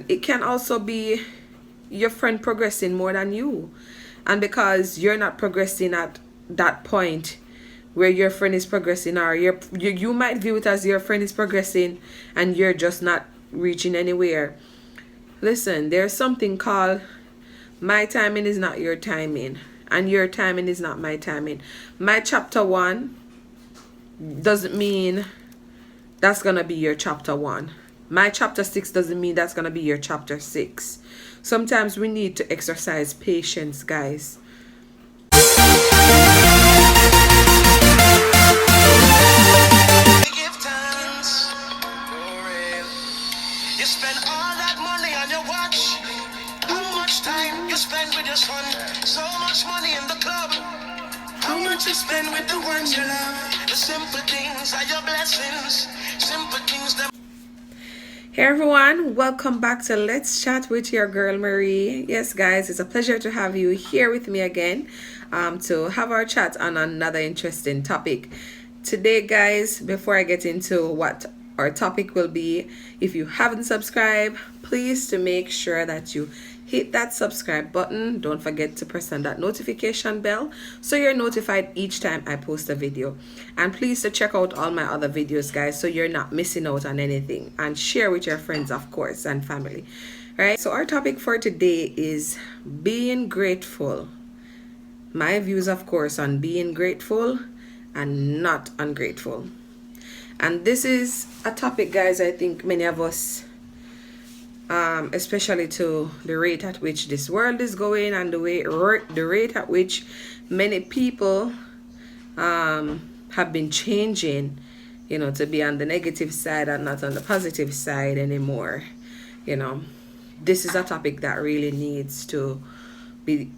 it can also be your friend progressing more than you, and because you're not progressing at that point where your friend is progressing, or you might view it as your friend is progressing and you're just not reaching anywhere. Listen, there's something called my timing is not your timing, and your timing is not my timing. My chapter 1 doesn't mean that's gonna be your chapter 1. My chapter 6 doesn't mean that's gonna be your chapter 6. Sometimes we need to exercise patience, guys. You spend all that money on your watch. How much time you spend with your son? So much money in the club. How much you spend with the ones you love? The simple things are your blessings. Simple things that. Hey everyone, welcome back to Let's Chat with your girl Marie. Yes guys, it's a pleasure to have you here with me again to have our chat on another interesting topic. Today guys, before I get into what our topic will be, if you haven't subscribed, please to make sure that you hit that subscribe button. Don't forget to press on that notification bell so you're notified each time I post a video. And please to check out all my other videos guys so you're not missing out on anything, and share with your friends of course and family. Right, so our topic for today is being grateful. My views of course on being grateful and not ungrateful. And this is a topic guys I think many of us, especially to the rate at which this world is going, and the rate at which many people have been changing, to be on the negative side and not on the positive side anymore. This is a topic that really needs to be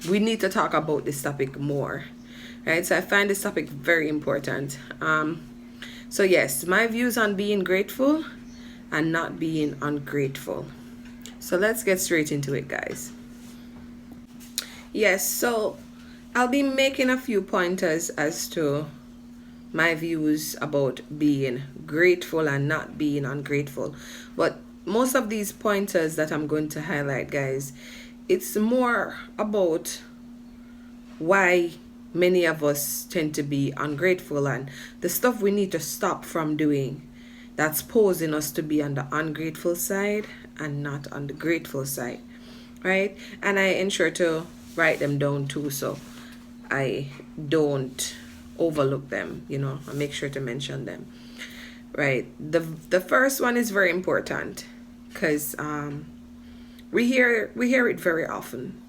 we need to talk about this topic more, right? So I find this topic very important. So yes, my views on being grateful and not being ungrateful. So let's get straight into it guys. Yes, so I'll be making a few pointers as to my views about being grateful and not being ungrateful. But most of these pointers that I'm going to highlight guys, it's more about why many of us tend to be ungrateful and the stuff we need to stop from doing that's posing us to be on the ungrateful side and not on the grateful side, right? And I ensure to write them down too so I don't overlook them, I make sure to mention them, right? The first one is very important because we hear it very often.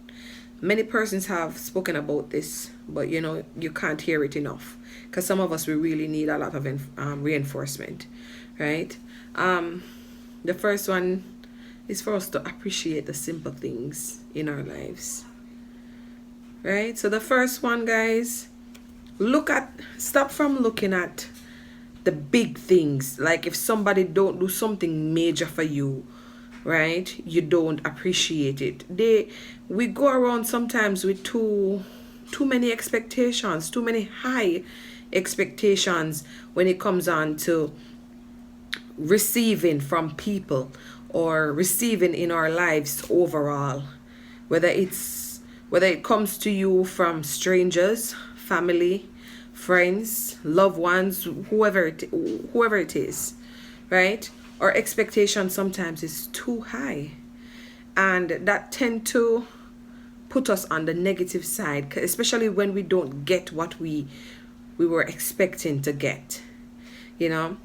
Many persons have spoken about this, but you can't hear it enough because some of us, we really need a lot of reinforcement, right? The first one is for us to appreciate the simple things in our lives, right? So the first one guys, stop from looking at the big things. Like if somebody don't do something major for you, right, you don't appreciate it. We go around sometimes with too many expectations, too many high expectations when it comes on to receiving from people or receiving in our lives overall, whether it comes to you from strangers, family, friends, loved ones, whoever it is, right? Our expectation sometimes is too high, and that tend to put us on the negative side, especially when we don't get what we were expecting to get. In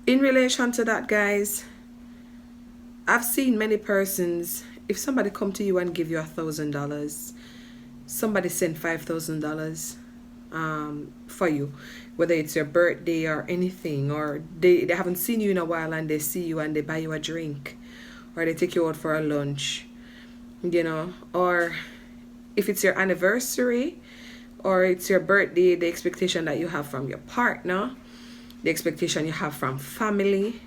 relation to that guys, I've seen many persons, if somebody come to you and give you $1,000, somebody send $5,000 for you, whether it's your birthday or anything, or they haven't seen you in a while and they see you and they buy you a drink, or they take you out for a lunch, or if it's your anniversary or it's your birthday, the expectation that you have from your partner, the expectation you have from family,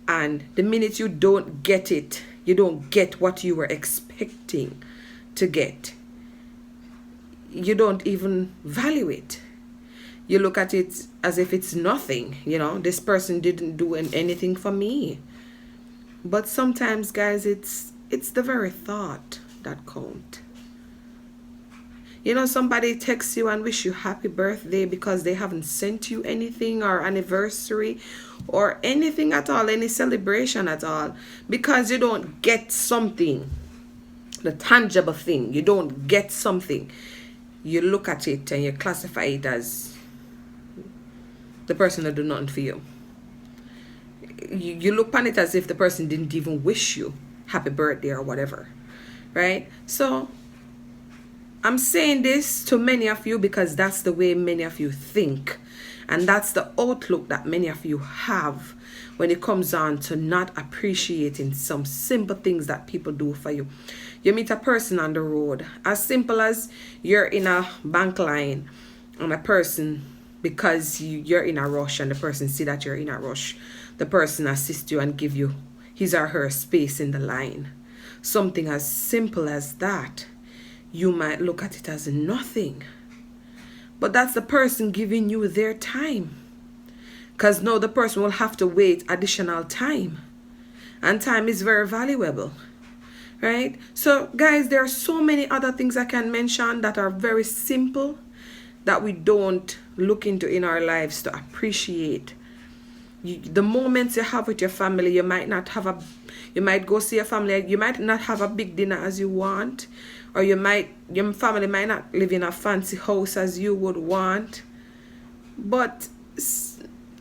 and the minute you don't get it, you don't get what you were expecting to get, you don't even value it. You look at it as if it's nothing. This person didn't do anything for me, But sometimes, guys, it's the very thought that count. You know, somebody texts you and wish you happy birthday because they haven't sent you anything, or anniversary or anything at all, any celebration at all, because you don't get something, the tangible thing. You don't get something. You look at it and you classify it as the person that do nothing for you. You look upon it as if the person didn't even wish you happy birthday or whatever, right? So I'm saying this to many of you because that's the way many of you think, and that's the outlook that many of you have when it comes on to not appreciating some simple things that people do for you. You meet a person on the road, as simple as you're in a bank line and a person, because you're in a rush and the person see that you're in a rush, the person assists you and give you his or her space in the line. Something as simple as that, you might look at it as nothing, but that's the person giving you their time, because now the person will have to wait additional time, and time is very valuable, right? So guys, there are so many other things I can mention that are very simple that we don't look into in our lives to appreciate. The moments you have with your family, you might go see your family, you might not have a big dinner as you want, or your family might not live in a fancy house as you would want, but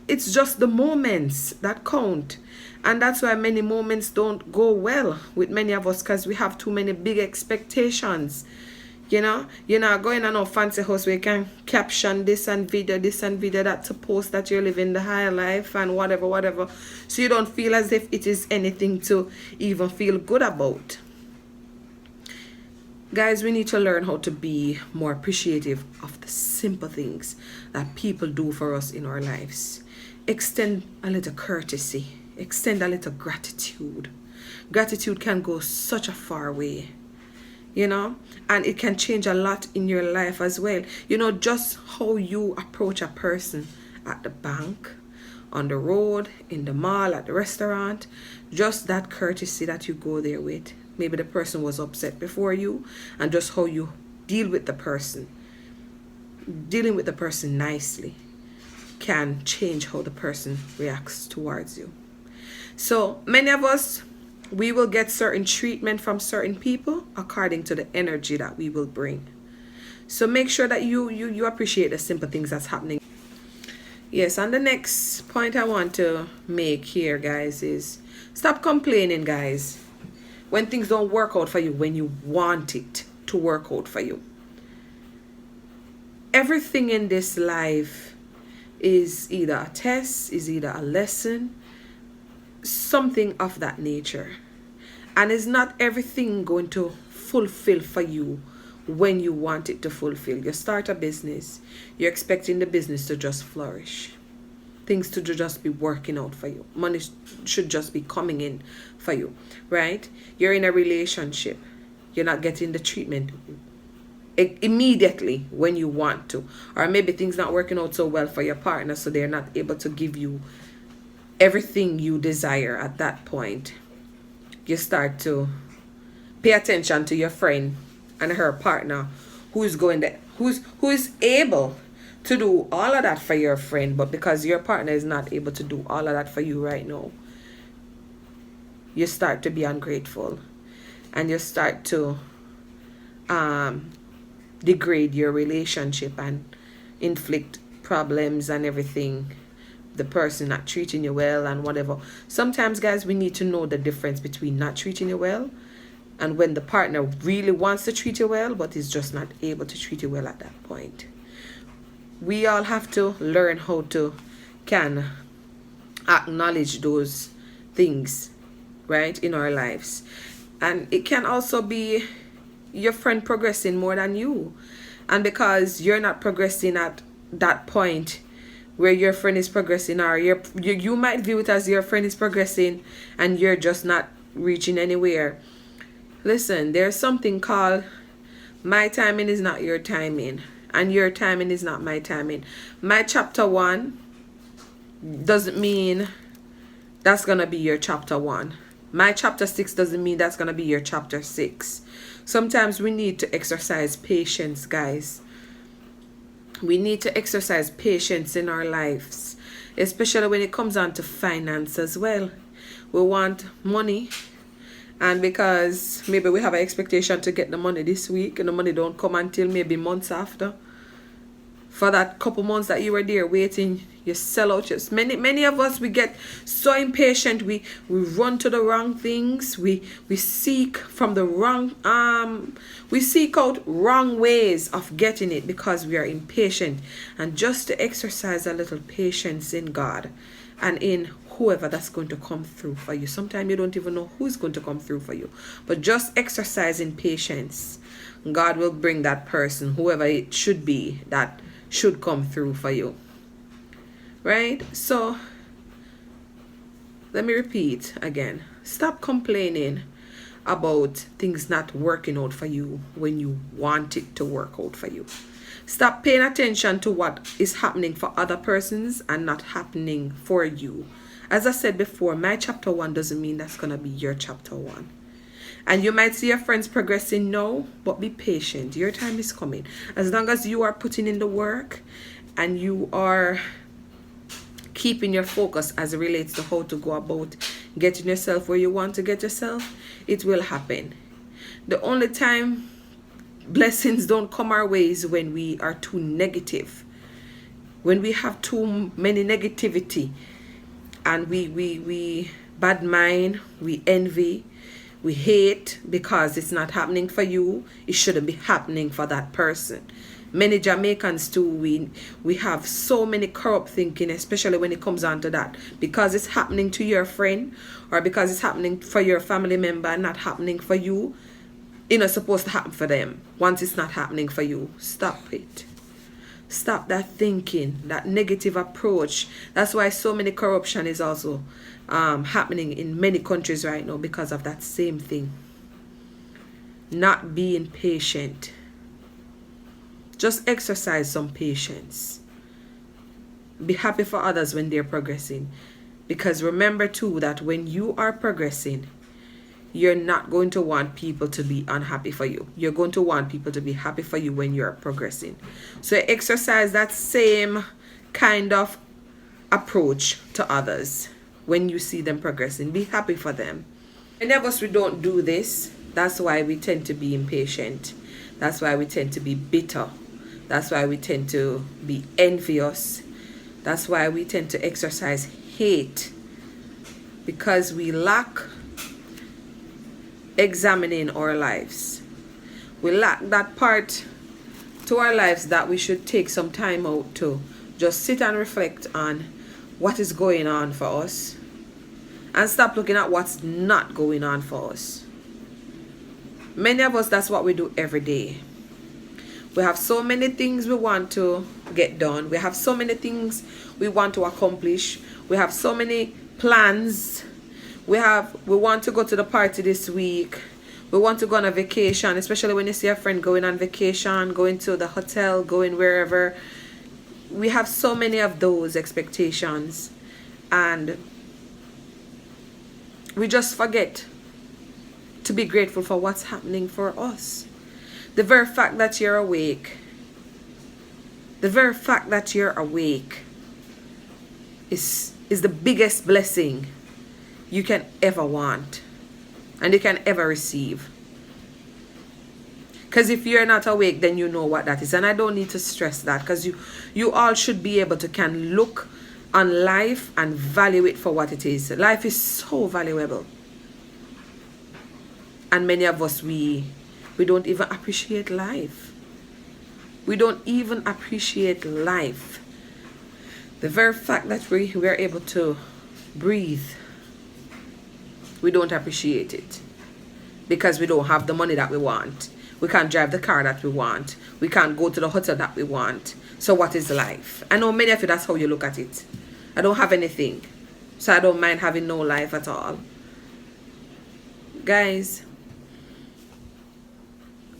it's just the moments that count. And that's why many moments don't go well with many of us, because we have too many big expectations. You know, you're not going on a fancy house where you can caption this and video that to post that you're living the high life and whatever. So you don't feel as if it is anything to even feel good about. Guys, we need to learn how to be more appreciative of the simple things that people do for us in our lives. Extend a little courtesy. Extend a little gratitude. Gratitude can go such a far way, you know, and it can change a lot in your life as well. You know, just how you approach a person at the bank, on the road, in the mall, at the restaurant, just that courtesy that you go there with. Maybe the person was upset before you, and just how you deal with the person, dealing with the person nicely, can change how the person reacts towards you. So many of us, we will get certain treatment from certain people according to the energy that we will bring. So make sure that you appreciate the simple things that's happening. Yes, and the next point I want to make here, guys, is stop complaining, guys, when things don't work out for you when you want it to work out for you. Everything in this life is either a test, is either a lesson, something of that nature. And is not everything going to fulfill for you when you want it to fulfill. You start a business, you're expecting the business to just flourish, things to just be working out for you, money should just be coming in for you, right? You're in a relationship, you're not getting the treatment immediately when you want to, or maybe things not working out so well for your partner, so they're not able to give you everything you desire at that point. You start to pay attention to your friend and her partner who is able to do all of that for your friend, but because your partner is not able to do all of that for you right now, you start to be ungrateful, and you start to degrade your relationship and inflict problems and everything, the person not treating you well and whatever. Sometimes, guys, we need to know the difference between not treating you well and when the partner really wants to treat you well but is just not able to treat you well at that point. We all have to learn how to can acknowledge those things, right, in our lives. And it can also be your friend progressing more than you, and because you're not progressing at that point where your friend is progressing, or you might view it as your friend is progressing and you're just not reaching anywhere. Listen, there's something called my timing is not your timing, and your timing is not my timing. My chapter 1 doesn't mean that's gonna be your chapter 1. My chapter 6 doesn't mean that's going to be your chapter 6. Sometimes we need to exercise patience, guys. We need to exercise patience in our lives, especially when it comes on to finance as well. We want money, and because maybe we have an expectation to get the money this week and the money don't come until maybe months after, for that couple months that you were there waiting, you sell out. Just many of us, we get so impatient, we run to the wrong things, we seek from the wrong we seek out wrong ways of getting it because we are impatient. And just to exercise a little patience in God and in whoever that's going to come through for you. Sometimes you don't even know who's going to come through for you, but just exercising patience, God will bring that person, whoever it should be, that should come through for you. Right? So let me repeat again. Stop complaining about things not working out for you when you want it to work out for you. Stop paying attention to what is happening for other persons and not happening for you. As I said before, my chapter 1 doesn't mean that's going to be your chapter 1. And you might see your friends progressing now, but be patient. Your time is coming. As long as you are putting in the work and you are keeping your focus as it relates to how to go about getting yourself where you want to get yourself, it will happen. The only time blessings don't come our way is when we are too negative. When we have too many negativity and we bad mind, we envy, we hate because it's not happening for you. It shouldn't be happening for that person. Many Jamaicans too, we have so many corrupt thinking, especially when it comes on to that. Because it's happening to your friend or because it's happening for your family member and not happening for you, it's not supposed to happen for them. Once it's not happening for you, stop it. Stop that thinking, that negative approach. That's why so many corruption is also happening in many countries right now, because of that same thing. Not being patient. Just exercise some patience. Be happy for others when they're progressing. Because remember too that when you are progressing, you're not going to want people to be unhappy for you. You're going to want people to be happy for you when you're progressing. So exercise that same kind of approach to others when you see them progressing. Be happy for them. Many of us, we don't do this. That's why we tend to be impatient. That's why we tend to be bitter. That's why we tend to be envious. That's why we tend to exercise hate. Because we lack examining our lives. We lack that part to our lives that we should take some time out to just sit and reflect on what is going on for us and stop looking at what's not going on for us. Many of us, that's what we do every day. We have so many things we want to get done. We have so many things we want to accomplish. We have so many plans. We want to go to the party this week. We want to go on a vacation, especially when you see a friend going on vacation, going to the hotel, going wherever. We have so many of those expectations, and we just forget to be grateful for what's happening for us. The very fact that you're awake, is the biggest blessing you can ever want and you can ever receive. Because if you're not awake, then you know what that is. And I don't need to stress that, because you all should be able to can look on life and value it for what it is. Life is so valuable. And many of us, we don't even appreciate life. We don't even appreciate life. The very fact that we are able to breathe, we don't appreciate it. Because we don't have the money that we want. We can't drive the car that we want. We can't go to the hotel that we want. So what is life? I know many of you, that's how you look at it. I don't have anything, so I don't mind having no life at all. Guys,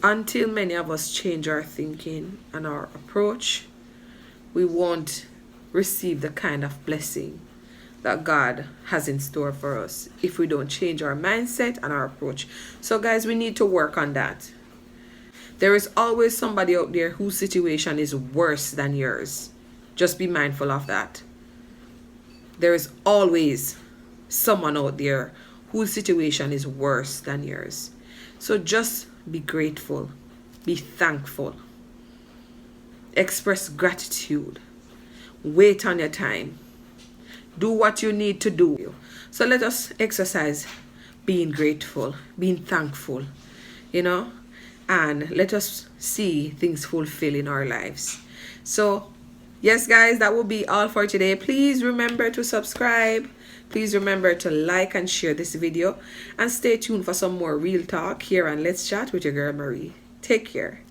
until many of us change our thinking and our approach, we won't receive the kind of blessing that God has in store for us if we don't change our mindset and our approach. So guys, we need to work on that. There is always somebody out there whose situation is worse than yours. Just be mindful of that. There is always someone out there whose situation is worse than yours. So just be grateful, be thankful, express gratitude, wait on your time, do what you need to do. So let us exercise being grateful, being thankful, and let us see things fulfill in our lives. So yes guys, that will be all for today. Please remember to subscribe. Please remember to like and share this video, and stay tuned for some more real talk here on Let's Chat with your girl Marie. Take care.